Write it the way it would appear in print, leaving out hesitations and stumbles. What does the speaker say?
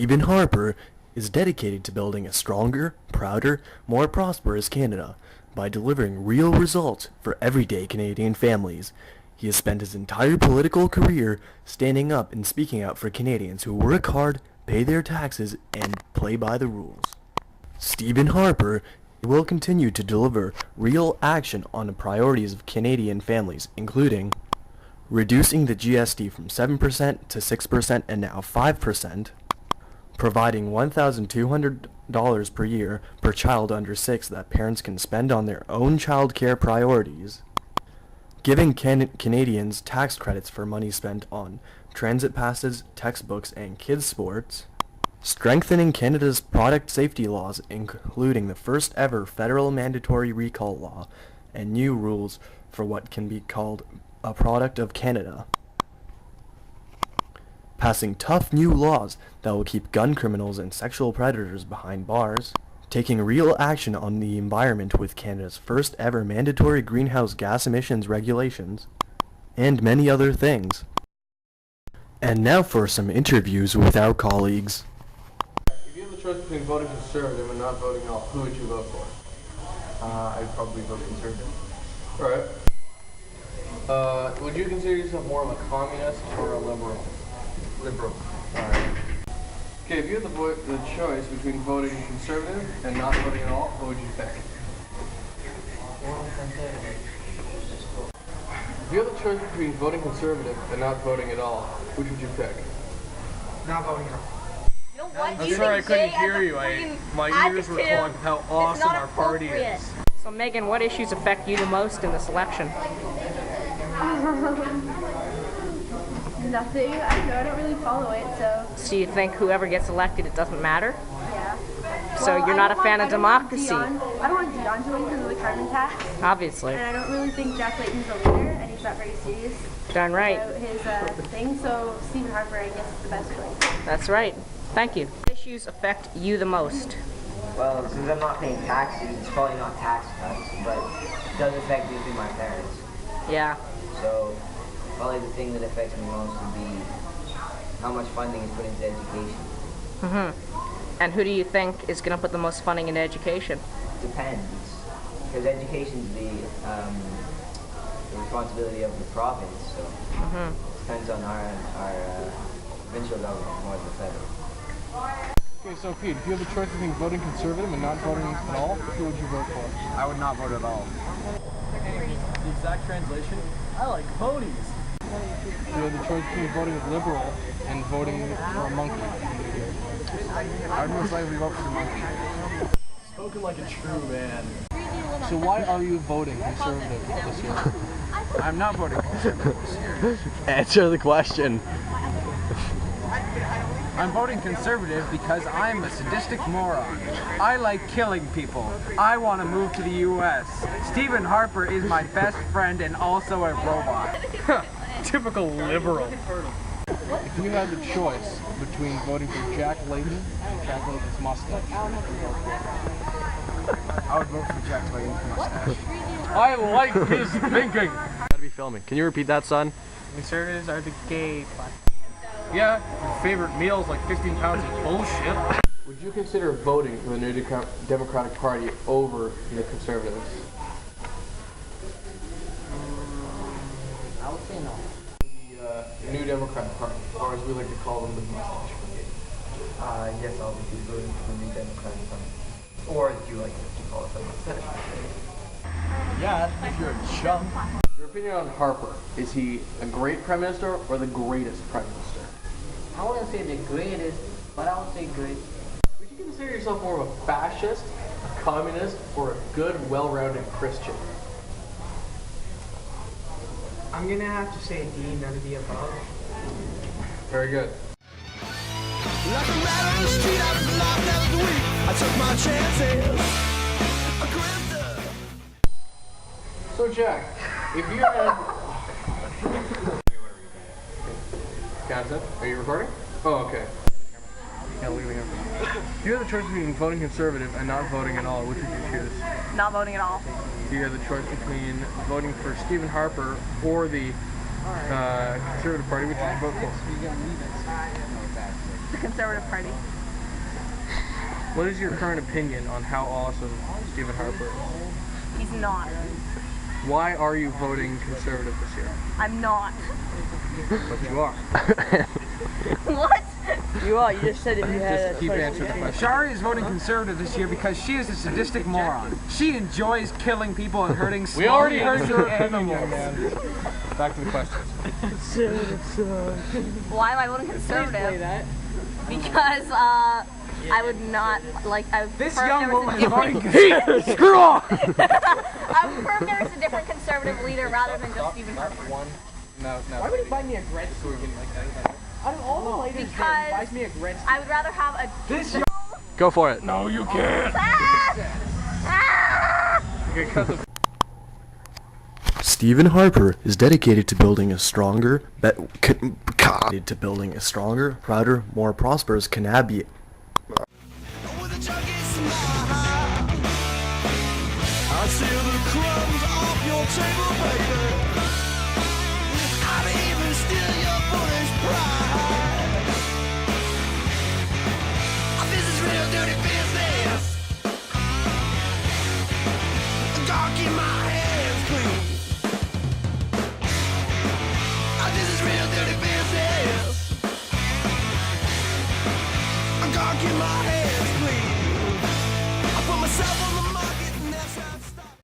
Stephen Harper is dedicated to building a stronger, prouder, more prosperous Canada by delivering real results for everyday Canadian families. He has spent his entire political career standing up and speaking out for Canadians who work hard, pay their taxes, and play by the rules. Stephen Harper will continue to deliver real action on the priorities of Canadian families, including reducing the GST from 7% to 6% and now 5%, providing $1,200 per year per child under 6 that parents can spend on their own child care priorities, giving Canadians tax credits for money spent on transit passes, textbooks, and kids' sports, strengthening Canada's product safety laws, including the first ever federal mandatory recall law, and new rules for what can be called a product of Canada, passing tough new laws that will keep gun criminals and sexual predators behind bars, taking real action on the environment with Canada's first ever mandatory greenhouse gas emissions regulations, and many other things. And now for some interviews with our colleagues. If you have the choice between voting Conservative and not voting at all, who would you vote for? I'd probably vote Conservative. Alright. Would you consider yourself more of a communist or a liberal? Liberal. Alright. Okay, if you had the choice between voting Conservative and not voting at all, what would you pick? If you had the choice between voting Conservative and not voting at all, which would you pick? Not voting at all. You know what? I'm sorry I couldn't hear you. My ears were calling how awesome our party is. So Megan, what issues affect you the most in this election? Nothing. I don't know. I don't really follow it, so. So you think whoever gets elected, it doesn't matter? Yeah. So you're not a fan of democracy? I don't want Dion to win because of the carbon tax. Obviously. And I don't really think Jack Layton's a leader, and he's not very serious Darn right. about his thing. So Stephen Harper, I guess, is the best choice. That's right. Thank you. What issues affect you the most? Well, since I'm not paying taxes, it's probably not tax cuts, but it does affect me through my parents. Yeah. So, probably the thing that affects me most would be how much funding is put into education. And who do you think is going to put the most funding into education? Depends, because education's the responsibility of the province, so it depends on our provincial government more than the federal. Okay, so Pete, if you have the choice between voting Conservative and not voting at all, who would you vote for? I would not vote at all. The exact translation? I like ponies. If you have the choice between voting Liberal and voting for a monkey, I would most likely vote for the monkey. Spoken like a true man. so why are you voting Conservative this year? I'm not voting Conservative this year. Answer the question. I'm voting Conservative because I'm a sadistic moron. I like killing people. I want to move to the U.S. Stephen Harper is my best friend and also a robot. Typical liberal. If you had the choice between voting for Jack Layton and Jack Layton's mustache, I would vote for Jack Layton's mustache. I like his thinking. Gotta be filming. Can you repeat that, son? Conservatives are the gay part. Yeah, your favorite meal is like 15 pounds of bullshit. would you consider voting for the new Democratic Party over the Conservatives? I would say no. The New Democratic Party, or as we like to call them, the mustache. Yes, I'll be voting for the New Democratic Party. Or as you like to call it, the mustache. Yeah, if you're a chump. Your opinion on Harper, is he a great Prime Minister or the greatest Prime Minister? I wouldn't say the greatest, but I would say good. Would you consider yourself more of a fascist, a communist, or a good, well-rounded Christian? I'm gonna have to say D, none of the above. Very good. Like a rat on the street, I was locked out of the week. I took my chances. A grifter. So Jack, if you had... Captain, are you recording? Oh, okay. Yeah, leaving it. If you had the choice between voting Conservative and not voting at all, which would you choose? Not voting at all. If you had the choice between voting for Stephen Harper or the Conservative Party, which would you vote for? the Conservative Party. What is your current opinion on how awesome Stephen Harper is? He's not. Why are you voting Conservative this year? I'm not. But you are. What? You are. You just said if you had Just keep answering the question. Shari is voting conservative this year because she is a sadistic moron. She enjoys killing people and hurting small We already heard your animals. opinion, man. Back to the questions. Why am I voting Conservative? Because I would not like. I would This prefer if young there was woman a is voting different. conservative. Screw off! I would prefer if there was a different conservative leader rather than just Stephen Harper. No. Why would he buy me a Gretsch? Out of all the lighters, there, he Because buys me a Gretsch. I would rather have a. This Go for it. No, you can't. Okay, cut the Stephen Harper is dedicated to building a stronger, prouder, more prosperous Canadian. With a chunky smile, I see the crumbs off your table.